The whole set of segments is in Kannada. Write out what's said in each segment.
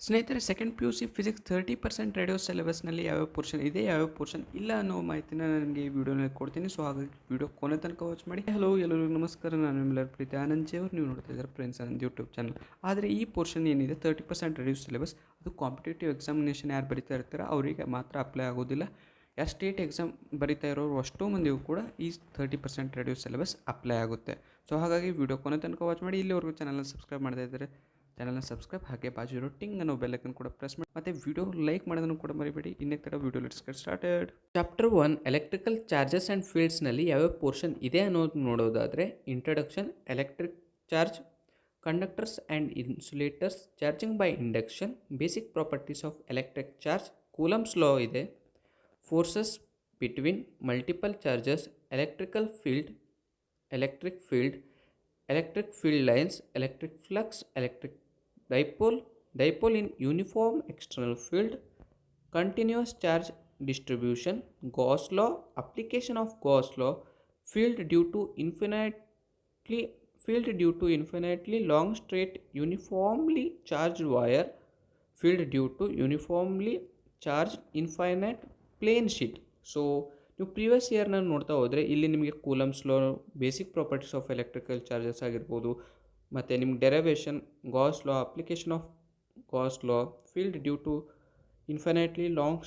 ಸ್ನೇಹಿತರೆ, second P U C physics 30% reduced ಸಿಲೆಬಸ್ನಲ್ಲಿ ಯಾವ್ಯಾವ ಪೋರ್ಷನ್ ಇದೆ, ಯಾವ್ಯಾವ ಪೋರ್ಷನ್ ಇಲ್ಲ ಅನ್ನೋ ಮಾಹಿತಿನ ನನಗೆ ಈ ವಿಡಿಯೋನಲ್ಲಿ ಕೊಡ್ತೀನಿ. ಸೊ ಹಾಗಾಗಿ ವಿಡಿಯೋ ಕೊನೆ ತನಕ ವಾಚ್ ಮಾಡಿ. ಹಲೋ ಎಲ್ಲರಿಗೂ ನಮಸ್ಕಾರ, ನಾನು ನಿಮ್ಮೆಲ್ಲರ ಪ್ರೀತಿ ಆನಂದ್ ಅವರು. ನೀವು ನೋಡ್ತಾ ಇದ್ದಾರೆ ಫ್ರೆಂಡ್ಸ್ ಆನಂದ್ ಯೂಟ್ಯೂಬ್ ಚಾನಲ್. ಆದರೆ ಈ ಪೋರ್ಷನ್ ಏನಿದೆ 30% ರೇಡಿಯೋ ಸಿಲೆಬಸ್, ಅದು ಕಾಂಪಿಟೇಟಿವ್ ಎಕ್ಸಾಮಿನೇಷನ್ ಯಾರು ಬರೀತಾ ಇರ್ತಾರೆ ಅವರಿಗೆ ಮಾತ್ರ ಅಪ್ಲೈ ಆಗೋದಿಲ್ಲ. ಯಾವ ಸ್ಟೇಟ್ ಎಕ್ಸಾಮ್ ಬರೀತಾ ಇರೋರು ಅಷ್ಟೋ ಮಂದಿಗೂ ಕೂಡ ಈ 30% ರೇಡಿಯೋ ಸಿಲೆಬಸ್ ಅಪ್ಲೈ ಆಗುತ್ತೆ. ಸೊ ಹಾಗಾಗಿ ವಿಡಿಯೋ ಕೊನೆ ತನಕ ವಾಚ್ ಮಾಡಿ. ಇಲ್ಲಿವರೆಗೂ ಚಾನಲ್ನ ಸಬ್ಸ್ಕ್ರೈಬ್ ಮಾಡದೇ ಇದ್ದರೆ ಚಾನಲ್ನ ಸಬ್ಸ್ಕ್ರೈಬ್, ಹಾಗೆ ಬಾಜು ಇರೋ ಟಿಂಗ್ ಅನ್ನೋ ಬೆಲ್ಲೈಕನ್ ಕೂಡ ಪ್ರೆಸ್ ಮಾಡಿ, ಮತ್ತು ವಿಡಿಯೋ ಲೈಕ್ ಮಾಡೋದನ್ನು ಕೂಡ ಮರಿಬೇಡಿ. ಇನ್ನೇ ತಡ video let's get started. Chapter 1 electrical charges and ಫೀಲ್ಡ್ಸ್ನಲ್ಲಿ ಯಾವ್ಯಾವ ಪೋರ್ಷನ್ ಇದೆ ಅನ್ನೋದು ನೋಡೋದಾದರೆ, introduction, electric charge, conductors and insulators, charging by induction, basic properties of electric charge, Coulomb's law ಇದೆ, forces between multiple charges, electric field, electric field lines, electric flux, electric dipole in uniform external field, continuous charge distribution, Gauss law, application of Gauss law, field due to infinitely long straight uniformly charged wire, field due to uniformly charged infinite plane sheet. So ನೀವು ಪ್ರೀವಿಯಸ್ ಇಯರ್ನ ನೋಡ್ತಾ ಹೋದರೆ ಇಲ್ಲಿ ನಿಮಗೆ Coulomb's law, basic properties of electrical charges ಆಗಿರ್ಬೋದು, ಮತ್ತು ನಿಮ್ಗೆ derivation, Gauss law, application of Gauss law, field due to infinitely long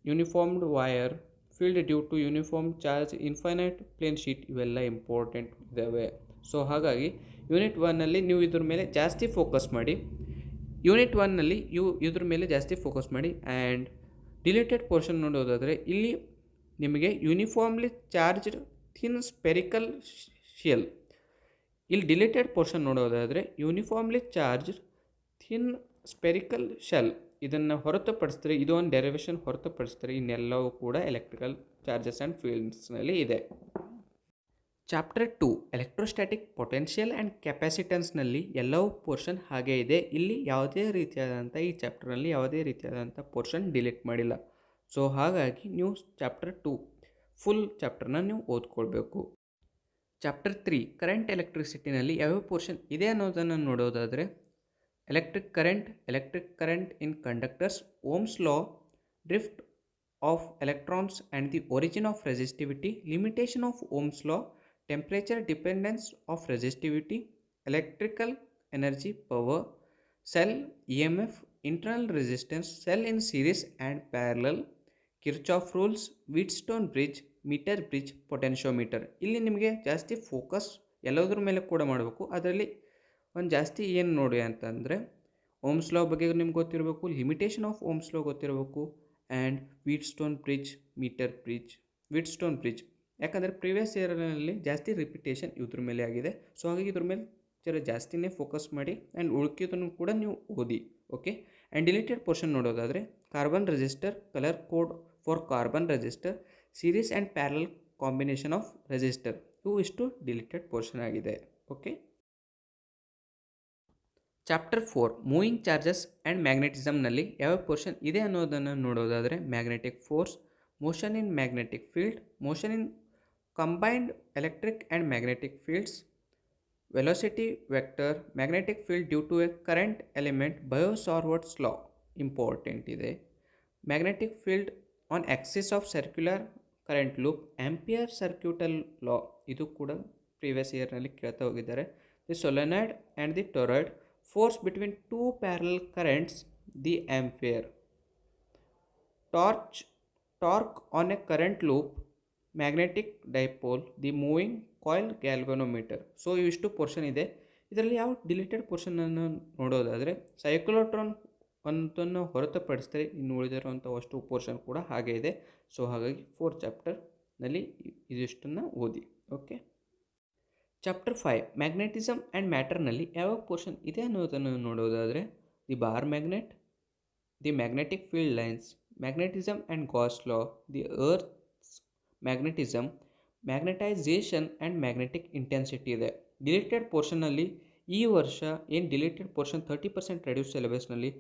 uniformed wire, field due to uniform charge infinite plane sheet, ಇವೆಲ್ಲ ಇಂಪಾರ್ಟೆಂಟ್ ಇದ್ದಾವೆ. ಸೊ ಹಾಗಾಗಿ ಯೂನಿಟ್ 1ನಲ್ಲಿ ನೀವು ಇದ್ರ ಮೇಲೆ ಜಾಸ್ತಿ ಫೋಕಸ್ ಮಾಡಿ. ಇದ್ರ ಮೇಲೆ ಜಾಸ್ತಿ ಫೋಕಸ್ ಮಾಡಿ. ಆ್ಯಂಡ್ ಡಿಲೇಟೆಡ್ ಪೋರ್ಷನ್ ನೋಡೋದಾದರೆ ಇಲ್ಲಿ ನಿಮಗೆ uniformly charged thin spherical shell. ಇಲ್ಲಿ ಡಿಲೇಟೆಡ್ ಪೋರ್ಷನ್ ನೋಡೋದಾದರೆ uniformly charged thin spherical shell, ಇದನ್ನು ಹೊರತುಪಡಿಸಿದ್ರೆ, ಇದು ಒಂದು ಡೆರಿವೇಷನ್ ಹೊರತುಪಡಿಸಿದ್ರೆ ಇನ್ನೆಲ್ಲವೂ ಕೂಡ ಎಲೆಕ್ಟ್ರಿಕಲ್ ಚಾರ್ಜಸ್ ಆ್ಯಂಡ್ ಫೀಲ್ಡ್ಸ್ನಲ್ಲಿ ಇದೆ. ಚಾಪ್ಟರ್ 2 ಎಲೆಕ್ಟ್ರೋಸ್ಟ್ಯಾಟಿಕ್ ಪೊಟೆನ್ಷಿಯಲ್ ಆ್ಯಂಡ್ ಕೆಪಾಸಿಟೆನ್ಸ್ನಲ್ಲಿ ಎಲ್ಲವೂ ಪೋರ್ಷನ್ ಹಾಗೇ ಇದೆ. ಇಲ್ಲಿ ಯಾವುದೇ ರೀತಿಯಾದಂಥ ಈ ಚಾಪ್ಟರ್ನಲ್ಲಿ ಯಾವುದೇ ರೀತಿಯಾದಂಥ ಪೋರ್ಷನ್ ಡಿಲೀಟ್ ಮಾಡಿಲ್ಲ. ಸೊ ಹಾಗಾಗಿ ನೀವು ಚಾಪ್ಟರ್ 2 ಫುಲ್ ಚಾಪ್ಟರ್ನ ನೀವು ಓದ್ಕೊಳ್ಬೇಕು. ಚಾಪ್ಟರ್ 3 ಕರೆಂಟ್ ಎಲೆಕ್ಟ್ರಿಸಿಟಿನಲ್ಲಿ ಯಾವ್ಯಾವ ಪೋರ್ಷನ್ ಇದೆ ಅನ್ನೋದನ್ನು ನೋಡೋದಾದರೆ, electric current in conductors, Ohm's law, drift of electrons and the origin of resistivity, limitation of Ohm's law, temperature dependence of resistivity, electrical energy power, cell EMF, internal resistance, cell in series and parallel, Kirchhoff rules, Wheatstone bridge, meter bridge, potentiometer. ಇಲ್ಲಿ ನಿಮಗೆ ಜಾಸ್ತಿ ಫೋಕಸ್ ಎಲ್ಲದ್ರ ಮೇಲೆ ಕೂಡ ಮಾಡಬೇಕು. ಅದರಲ್ಲಿ ಒಂದು ಜಾಸ್ತಿ ಏನು ನೋಡಿ ಅಂತಂದರೆ, ಓಮ್ಸ್ ಲಾ ಬಗ್ಗೆ ನಿಮ್ಗೆ ಗೊತ್ತಿರಬೇಕು, ಲಿಮಿಟೇಷನ್ ಆಫ್ ಓಮ್ಸ್ ಲಾ ಗೊತ್ತಿರಬೇಕು, ಆ್ಯಂಡ್ ವೀಟ್ಸ್ಟೋನ್ ಬ್ರಿಡ್ಜ್. ಯಾಕಂದರೆ ಪ್ರೀವಿಯಸ್ ಇಯರ್ನಲ್ಲಿ ಜಾಸ್ತಿ ರಿಪಿಟೇಷನ್ ಇದ್ರ ಮೇಲೆ ಆಗಿದೆ. ಸೊ ಹಾಗಾಗಿ ಇದ್ರ ಮೇಲೆ ಜಾಸ್ತಿನೇ ಫೋಕಸ್ ಮಾಡಿ. ಆ್ಯಂಡ್ ಉಳ್ಕಿದನ್ನು ಕೂಡ ನೀವು ಓದಿ. ಓಕೆ. ಆ್ಯಂಡ್ ಡಿಲೀಟೆಡ್ ಪೋರ್ಷನ್ ನೋಡೋದಾದರೆ, carbon resistor, colour code for carbon resistor, series and parallel combination of resistor, ಇವು ಇಷ್ಟು ಡಿಲೀಟೆಡ್ ಪೋರ್ಷನ್ ಆಗಿದೆ. Okay. Chapter 4 moving charges and ಮ್ಯಾಗ್ನೆಟಿಸಮ್ನಲ್ಲಿ ಯಾವ ಪೋರ್ಷನ್ ಇದೆ ಅನ್ನೋದನ್ನು ನೋಡೋದಾದರೆ, magnetic force, motion in magnetic field, motion in combined electric and magnetic fields, velocity vector, magnetic field due to a current element, Biot-Savart's law important ಇದೆ, magnetic field on axis of circular current loop, Ampere circuital law, ಇದು ಕೂಡ ಪ್ರೀವಿಯಸ್ ಇಯರ್ನಲ್ಲಿ ಕೇಳ್ತಾ ಹೋಗಿದ್ದಾರೆ, the solenoid and the toroid, force between two parallel currents, the Ampere, torque on a current loop, magnetic dipole, the moving coil galvanometer. So ಇವಿಷ್ಟು ಪೋರ್ಷನ್ ಇದೆ. ಇದರಲ್ಲಿ ಯಾವ ಡಿಲೀಟೆಡ್ ಪೋರ್ಷನನ್ನು ನೋಡೋದಾದರೆ, ಸೈಕ್ಲೋಟ್ರಾನ್ ಒಂದನ್ನು ಹೊರತುಪಡಿಸಿದರೆ ಇನ್ನು ಉಳಿದಿರುವಂಥ ಅಷ್ಟು ಪೋರ್ಷನ್ ಕೂಡ ಹಾಗೆ ಇದೆ. ಸೊ ಹಾಗಾಗಿ 4 ಚಾಪ್ಟರ್ನಲ್ಲಿ ಇದಿಷ್ಟನ್ನು ಓದಿ. ಓಕೆ. ಚಾಪ್ಟರ್ 5 ಮ್ಯಾಗ್ನೆಟಿಸಮ್ ಆ್ಯಂಡ್ ಮ್ಯಾಟರ್ನಲ್ಲಿ ಯಾವ ಪೋರ್ಷನ್ ಇದೆ ಅನ್ನೋದನ್ನು ನೋಡೋದಾದರೆ, the bar magnet, the magnetic field lines, magnetism and Gauss law, the earth magnetism, magnetisation and magnetic intensity ಇದೆ. ಡಿಲೀಟೆಡ್ ಪೋರ್ಷನ್ನಲ್ಲಿ ಈ ವರ್ಷ ಏನು ಡಿಲೀಟೆಡ್ ಪೋರ್ಷನ್ 30% ರೆಡ್ಯೂಸ್ ಸಿಲೆಬಸ್ನಲ್ಲಿ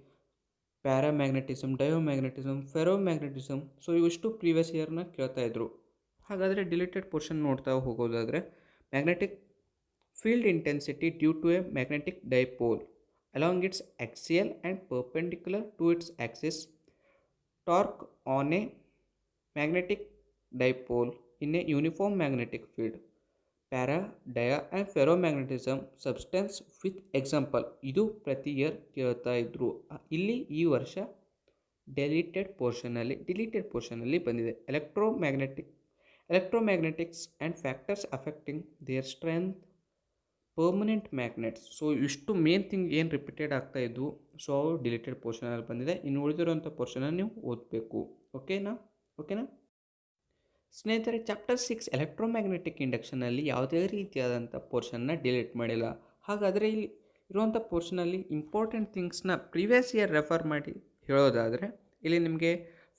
ಪ್ಯಾರಾಮ್ಯಾಗ್ನೆಟಿಸಮ್, ಡಯೋಮ್ಯಾಗ್ನೆಟಿಸಮ್, ಫೆರೋಮ್ಯಾಗ್ನೆಟಿಸಮ್, ಸೊ ಇವಿಷ್ಟು ಪ್ರೀವಿಯಸ್ ಇಯರ್ನ ಕೇಳ್ತಾ ಇದ್ರು. ಹಾಗಾದರೆ ಡಿಲೀಟೆಡ್ ಪೋರ್ಷನ್ ನೋಡ್ತಾ ಹೋಗೋದಾದರೆ, magnetic field intensity due to a magnetic dipole, along its axial and perpendicular to its axis, torque on a magnetic dipole in a uniform magnetic field, para, dia and ferromagnetism substance with example. ಇದು ಪ್ರತಿ ಇಯರ್ ಕೇಳ್ತಾ ಇದ್ರು. ಇಲ್ಲಿ ಈ ವರ್ಷ ಡಿಲೀಟೆಡ್ ಪೋರ್ಷನಲ್ಲಿ ಬಂದಿದೆ. Electromagnetics and factors affecting their strength, permanent magnets. So ಇಷ್ಟು ಮೇನ್ ಥಿಂಗ್ ಏನು ರಿಪೀಟೆಡ್ ಆಗ್ತಾ ಇದ್ವು, ಸೊ ಅವು ಡಿಲೀಟೆಡ್ ಪೋರ್ಷನಲ್ಲಿ ಬಂದಿದೆ. ಇನ್ನು ಉಳಿದಿರೋಂಥ ಪೋರ್ಷನನ್ನು ನೀವು ಓದಬೇಕು. ಓಕೆನಾ. ಸ್ನೇಹಿತರೆ, ಚಾಪ್ಟರ್ 6 ಎಲೆಕ್ಟ್ರೋಮ್ಯಾಗ್ನೆಟಿಕ್ ಇಂಡಕ್ಷನಲ್ಲಿ ಯಾವುದೇ ರೀತಿಯಾದಂಥ ಪೋರ್ಷನ್ನ ಡಿಲೀಟ್ ಮಾಡಿಲ್ಲ. ಹಾಗಾದರೆ ಇಲ್ಲಿ ಇರುವಂಥ ಪೋರ್ಷನಲ್ಲಿ ಇಂಪಾರ್ಟೆಂಟ್ ಥಿಂಗ್ಸ್ನ ಪ್ರೀವಿಯಸ್ ಇಯರ್ ರೆಫರ್ ಮಾಡಿ ಹೇಳೋದಾದರೆ, ಇಲ್ಲಿ ನಿಮಗೆ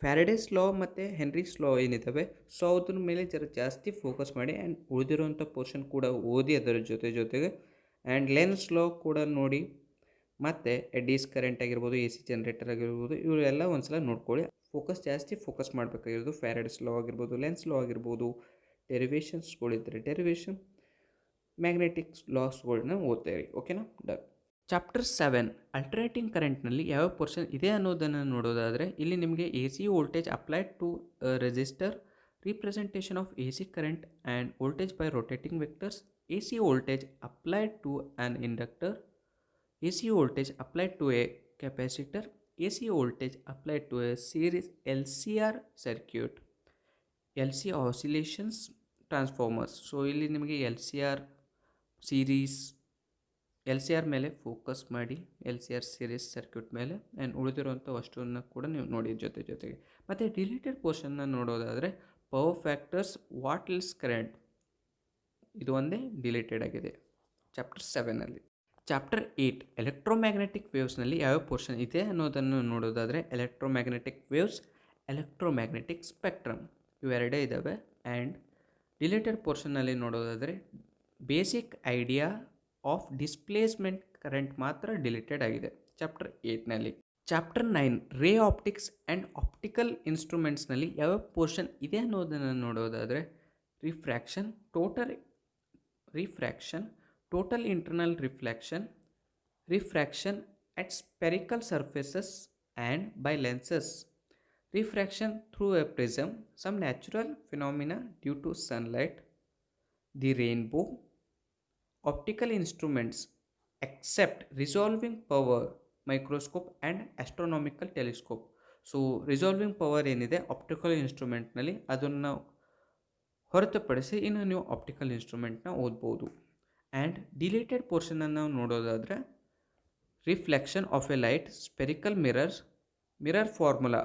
ಫ್ಯಾರಡೇಸ್ ಲಾ ಮತ್ತು ಹೆನ್ರೀಸ್ ಲಾ ಏನಿದ್ದಾವೆ, ಸೊ ಅದ್ರ ಮೇಲೆ ಜಾಸ್ತಿ ಫೋಕಸ್ ಮಾಡಿ. ಆ್ಯಂಡ್ ಉಳಿದಿರುವಂಥ ಪೋರ್ಷನ್ ಕೂಡ ಓದಿ ಅದರ ಜೊತೆಗೆ. ಆ್ಯಂಡ್ ಲೆನ್ಸ್ ಲಾ ಕೂಡ ನೋಡಿ, ಮತ್ತು ಎಡ್ಡೀಸ್ ಕರೆಂಟ್ ಆಗಿರ್ಬೋದು, ಎ ಸಿ ಜನರೇಟರ್ ಆಗಿರ್ಬೋದು, ಇವರೆಲ್ಲ ಒಂದ್ಸಲ ನೋಡ್ಕೊಳ್ಳಿ. ಜಾಸ್ತಿ ಫೋಕಸ್ ಮಾಡಬೇಕಾಗಿರೋದು ಫ್ಯಾರಡೇಸ್ ಲಾ ಆಗಿರ್ಬೋದು, ಲೆನ್ಸ್ ಲಾ ಆಗಿರ್ಬೋದು, ಡೆರಿವೇಷನ್ಸ್ಗಳಿದ್ದರೆ ಡೆರಿವೇಷನ್, ಮ್ಯಾಗ್ನೆಟಿಕ್ಸ್ ಲಾಸ್ಗಳನ್ನ ಓದ್ತಾ ಇರಿ. ಓಕೆನಾ. ಡನ್. ಚಾಪ್ಟರ್ 7 ಅಲ್ಟರ್ನೇಟಿಂಗ್ ಕರೆಂಟ್ನಲ್ಲಿ ಯಾವ ಪೋರ್ಷನ್ ಇದೆ ಅನ್ನೋದನ್ನು ನೋಡೋದಾದರೆ, ಇಲ್ಲಿ ನಿಮಗೆ A C voltage applied to resistor, representation of AC current and voltage by rotating vectors, AC voltage applied to an inductor, AC voltage applied to a capacitor, AC voltage applied to a series LCR circuit, LC oscillations transformers. So ಇಲ್ಲಿ ನಿಮಗೆ ಎಲ್ ಸಿ ಆರ್ ಮೇಲೆ ಫೋಕಸ್ ಮಾಡಿ, LCR ಸೀರೀಸ್ ಸರ್ಕ್ಯೂಟ್ ಮೇಲೆ. ಆ್ಯಂಡ್ ಉಳಿದಿರುವಂಥ ವಸ್ತುವನ್ನು ಕೂಡ ನೀವು ನೋಡಿ ಜೊತೆಗೆ. ಮತ್ತು ಡಿಲೀಟೆಡ್ ಪೋರ್ಷನ್ನ ನೋಡೋದಾದರೆ, ಪವರ್ ಫ್ಯಾಕ್ಟರ್ಸ್, ವಾಟ್ಸ್ ಕರೆಂಟ್, ಇದು ಒಂದೇ ಡಿಲೀಟೆಡ್ ಆಗಿದೆ ಚಾಪ್ಟರ್ 7ನಲ್ಲಿ. ಚಾಪ್ಟರ್ 8 ಎಲೆಕ್ಟ್ರೋಮ್ಯಾಗ್ನೆಟಿಕ್ ವೇವ್ಸ್ನಲ್ಲಿ ಯಾವ ಪೋರ್ಷನ್ ಇದೆ ಅನ್ನೋದನ್ನು ನೋಡೋದಾದರೆ, ಎಲೆಕ್ಟ್ರೋಮ್ಯಾಗ್ನೆಟಿಕ್ ವೇವ್ಸ್, ಎಲೆಕ್ಟ್ರೋಮ್ಯಾಗ್ನೆಟಿಕ್ ಸ್ಪೆಕ್ಟ್ರಮ್, ಇವೆರಡೇ ಇದ್ದಾವೆ. ಆ್ಯಂಡ್ ಡಿಲೀಟೆಡ್ ಪೋರ್ಷನ್ನಲ್ಲಿ ನೋಡೋದಾದರೆ, basic idea of displacement current ಮಾತ್ರ ಡಿಲೀಟೆಡ್ ಆಗಿದೆ ಚಾಪ್ಟರ್ 8ನಲ್ಲಿ. Chapter 9 ray optics and optical ಇನ್ಸ್ಟ್ರೂಮೆಂಟ್ಸ್ನಲ್ಲಿ ಯಾವ ಪೋರ್ಷನ್ ಇದೆ ಅನ್ನೋದನ್ನು ನೋಡೋದಾದರೆ, refraction, total internal refraction at spherical surfaces and by lenses, refraction through a prism, some natural phenomena due to sunlight, the rainbow, optical instruments except resolving power microscope and astronomical telescope. So resolving power ಏನಿದೆ ಆಪ್ಟಿಕಲ್ ಇನ್ಸ್ಟ್ರೂಮೆಂಟ್ನಲ್ಲಿ, ಅದನ್ನು ಹೊರತುಪಡಿಸಿ ಇನ್ನು ನೀವು ಆಪ್ಟಿಕಲ್ ಇನ್ಸ್ಟ್ರೂಮೆಂಟ್ನ ಓದ್ಬೋದು. ಆ್ಯಂಡ್ ಡಿಲೀಟೆಡ್ ಪೋರ್ಷನನ್ನು ನಾವು ನೋಡೋದಾದರೆ, reflection of A light, spherical mirror formula,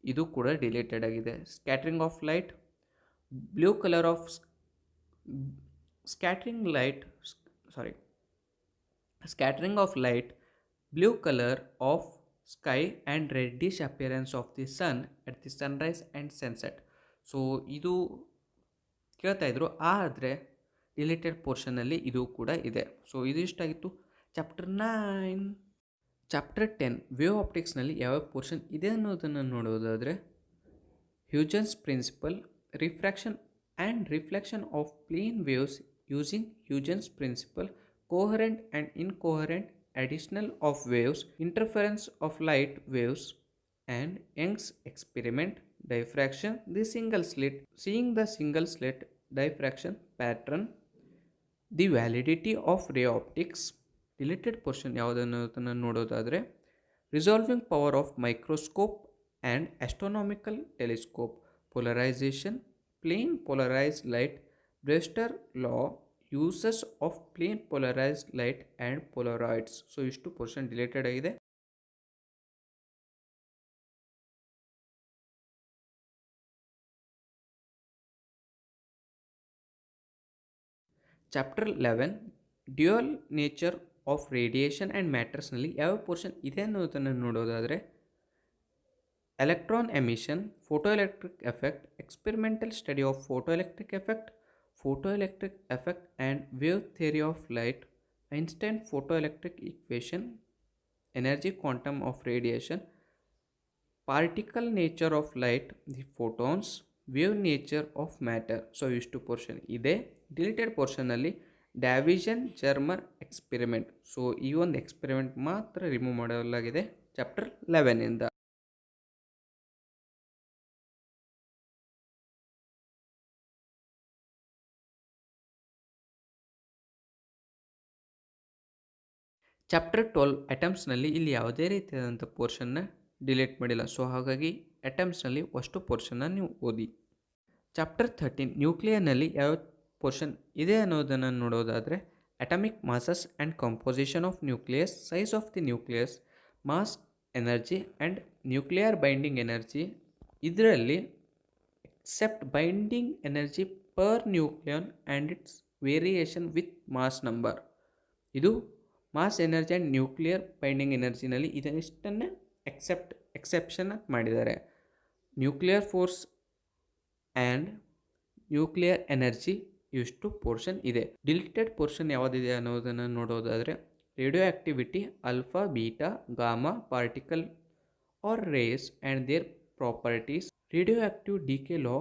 ಇದು ಕೂಡ ಡಿಲೀಟೆಡ್ ಆಗಿದೆ. Scattering of light, scattering of light, blue color of sky and reddish appearance of the sun at the sunrise and sunset. So ಇದು ಕೇಳ್ತಾ ಇದ್ರು, ಆದರೆ ಡಿಲೀಟೆಡ್ ಪೋರ್ಷನಲ್ಲಿ ಇದು ಕೂಡ ಇದೆ. ಸೊ ಇದು ಇಷ್ಟಾಗಿತ್ತು ಚಾಪ್ಟರ್ 9. ಚಾಪ್ಟರ್ 10 ವೇವ್ ಆಪ್ಟಿಕ್ಸ್ನಲ್ಲಿ ಯಾವ ಪೋರ್ಷನ್ ಇದೆ ಅನ್ನೋದನ್ನು ನೋಡೋದಾದರೆ, Huygens principle, refraction and reflection of plane waves using Huygens principle, coherent and incoherent additional of waves, interference of light waves, and Young's experiment, diffraction, seeing the single slit diffraction pattern, the validity of ray optics. Deleted portion ಯಾವುದನ್ನು ನೋಡೋದಾದರೆ, resolving power of microscope and astronomical telescope, polarisation, plane polarised light, Brewster law, uses of plane polarised light and polaroids. So ಇಷ್ಟು ಪೋರ್ಷನ್ ಡಿಲೀಟೆಡ್ ಆಗಿದೆ. Chapter 11 dual nature of radiation and ಮ್ಯಾಟರ್ಸ್ನಲ್ಲಿ ಯಾವ ಪೋರ್ಷನ್ ಇದೆ ಅನ್ನೋದನ್ನು ನೋಡೋದಾದರೆ, electron emission, photoelectric effect, experimental study of photoelectric effect and wave theory of light, Einstein photoelectric equation, energy quantum of radiation, particle nature of light, the photons, wave nature of matter. So ಇಷ್ಟು ಪೋರ್ಷನ್ ಇದೆ. ಡಿಲೀಟೆಡ್ ಪೋರ್ಷನ್ನಲ್ಲಿ ಡ್ಯಾವಿಷನ್ ಜರ್ಮರ್ ಎಕ್ಸ್ಪೆರಿಮೆಂಟ್. ಸೊ ಈ ಒಂದು ಎಕ್ಸ್ಪೆರಿಮೆಂಟ್ ಮಾತ್ರ ರಿಮೂವ್ ಮಾಡಲಾಗಿದೆ ಚಾಪ್ಟರ್ 11ಇಂದ. ಚಾಪ್ಟರ್ 12 ಅಟೆಂಪ್ಟ್ಸ್ನಲ್ಲಿ ಇಲ್ಲಿ ಯಾವುದೇ ರೀತಿಯಾದಂಥ ಪೋರ್ಷನ್ನ ಡಿಲೀಟ್ ಮಾಡಿಲ್ಲ. ಸೊ ಹಾಗಾಗಿ ಅಟೆಂಪ್ಟ್ಸ್ನಲ್ಲಿ ಅಷ್ಟು ಪೋರ್ಷನ್ನ ನೀವು ಓದಿ. ಚಾಪ್ಟರ್ 13 ನ್ಯೂಕ್ಲಿಯರ್ನಲ್ಲಿ ಯಾವ ಪೋರ್ಷನ್ ಇದೆ ಅನ್ನೋದನ್ನು ನೋಡೋದಾದರೆ, atomic masses and composition of nucleus, size of the nucleus, mass energy and nuclear binding energy. ಇದರಲ್ಲಿ except binding energy per nucleon and its variation with mass number. ಇದು mass energy and nuclear binding ಎನರ್ಜಿನಲ್ಲಿ ಇದನ್ನಿಷ್ಟನ್ನು ಎಕ್ಸೆಪ್ಷನ್ ಮಾಡಿದ್ದಾರೆ. Nuclear force and nuclear energy ಇಷ್ಟು ಪೋರ್ಷನ್ ಇದೆ. ಡಿಲೀಟೆಡ್ ಪೋರ್ಷನ್ ಯಾವುದಿದೆ ಅನ್ನೋದನ್ನು ನೋಡೋದಾದರೆ, radioactivity, alpha, beta, gamma particle are rays and their properties, radioactive decay law,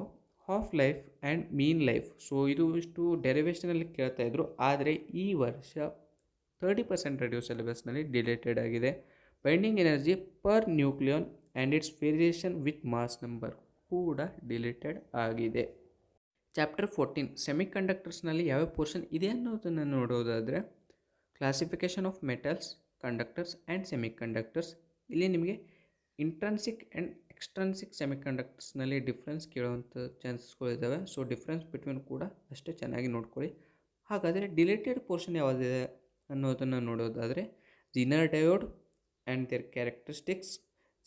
half life and mean life. So ಇದು ಇಷ್ಟು ಡೆರಿವೇಷನಲ್ಲಿ ಕೇಳ್ತಾ ಇದ್ರು, ಆದರೆ ಈ ವರ್ಷ 30% ರೇಡಿಯೋ ಸಿಲೆಬಸ್ನಲ್ಲಿ ಡಿಲೇಟೆಡ್ ಆಗಿದೆ. Binding energy per nucleon and its variation with mass number ಕೂಡ ಡಿಲೀಟೆಡ್ ಆಗಿದೆ. ಚಾಪ್ಟರ್ 14 ಸೆಮಿಕಂಡಕ್ಟರ್ಸ್ನಲ್ಲಿ ಯಾವ ಪೋರ್ಷನ್ ಇದೆ ಅನ್ನೋದನ್ನು ನೋಡೋದಾದರೆ, classification of metals, conductors and semiconductors. ಇಲ್ಲಿ ನಿಮಗೆ ಇಂಟ್ರನ್ಸಿಕ್ ಆ್ಯಂಡ್ ಎಕ್ಸ್ಟ್ರನ್ಸಿಕ್ ಸೆಮಿಕಂಡಕ್ಟರ್ಸ್ನಲ್ಲಿ ಡಿಫ್ರೆನ್ಸ್ ಕೇಳುವಂಥ ಚಾನ್ಸಸ್ಗಳಿದ್ದಾವೆ. ಸೊ ಡಿಫ್ರೆನ್ಸ್ ಬಿಟ್ವೀನ್ ಕೂಡ ಅಷ್ಟೇ ಚೆನ್ನಾಗಿ ನೋಡ್ಕೊಳ್ಳಿ. ಹಾಗಾದರೆ ಡಿಲೇಟೆಡ್ ಪೋರ್ಷನ್ ಯಾವುದಿದೆ ಅನ್ನೋದನ್ನು ನೋಡೋದಾದರೆ, zener diode and their characteristics,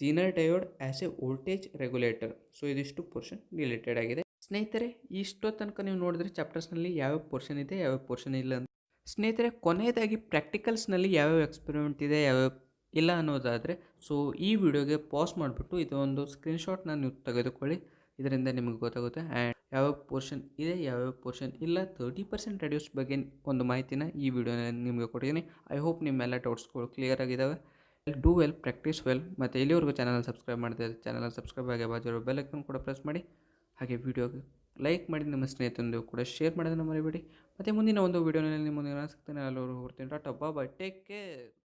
zener diode as a voltage regulator. So ಇದಿಷ್ಟು ಪೋರ್ಷನ್ ಡಿಲೇಟೆಡ್ ಆಗಿದೆ. ಸ್ನೇಹಿತರೆ, ಇಷ್ಟೋ ತನಕ ನೀವು ನೋಡಿದ್ರೆ ಚಾಪ್ಟರ್ಸ್ನಲ್ಲಿ ಯಾವ್ಯಾವ ಪೋರ್ಷನ್ ಇದೆ, ಯಾವ್ಯಾವ ಪೋರ್ಷನ್ ಇಲ್ಲ ಅಂತ. ಸ್ನೇಹಿತರೆ, ಕೊನೆಯದಾಗಿ ಪ್ರಾಕ್ಟಿಕಲ್ಸ್ನಲ್ಲಿ ಯಾವ್ಯಾವ ಎಕ್ಸ್ಪೆರಿಮೆಂಟ್ ಇದೆ, ಯಾವ್ಯಾವ ಇಲ್ಲ ಅನ್ನೋದಾದರೆ, ಸೊ ಈ ವಿಡಿಯೋಗೆ ಪಾಸ್ ಮಾಡಿಬಿಟ್ಟು ಇದೊಂದು ಸ್ಕ್ರೀನ್ಶಾಟ್ನ ನೀವು ತೆಗೆದುಕೊಳ್ಳಿ. ಇದರಿಂದ ನಿಮಗೆ ಗೊತ್ತಾಗುತ್ತೆ ಆ್ಯಂಡ್ ಯಾವ್ಯಾವ ಪೋರ್ಷನ್ ಇದೆ, ಯಾವ್ಯಾವ ಪೋರ್ಷನ್ ಇಲ್ಲ. 30% ರೆಡ್ಯೂಸ್ ಬಗ್ಗೆ ಒಂದು ಮಾಹಿತಿನ ಈ ವಿಡಿಯೋನಲ್ಲಿ ನಿಮಗೆ ಕೊಟ್ಟಿದ್ದೀನಿ. ಐ ಹೋಪ್ ನಿಮ್ಮೆಲ್ಲ ಡೌಟ್ಸ್ಗಳು ಕ್ಲಿಯರ್ ಆಗಿದ್ದಾವೆ. Do well, practice well. ಮತ್ತು ಇಲ್ಲಿವರೆಗೂ ಚಾನಲ್ ಸಬ್ಸ್ಕ್ರೈಬ್ ಮಾಡಿದೆ, ಚಾನಲ್ ಸಬ್ಸ್ಕ್ರೈಬ್ ಆಗಿ ಬಾಜು ಬೆಲ್ ಐಕಾನ್ ಕೂಡ ಪ್ರೆಸ್ ಮಾಡಿ. ಹಾಗೆ ವಿಡಿಯೋಗೆ ಲೈಕ್ ಮಾಡಿ, ನಿಮ್ಮ ಸ್ನೇಹಿತರೊಂದಿಗೆ ಕೂಡ ಶೇರ್ ಮಾಡೋದನ್ನು ಮರಿಬೇಡಿ. ಮತ್ತು ಮುಂದಿನ ಒಂದು ವಿಡಿಯೋನಲ್ಲಿ ನಿಮ್ಮ ಮುಂದೆ ಸಿಗ್ತೇನೆ. ಎಲ್ಲರೂ ಹೊರ್ತೀನಿ. ಟಾಟಾ, ಬಾಯ್, ಟೇಕ್ ಕೇರ್.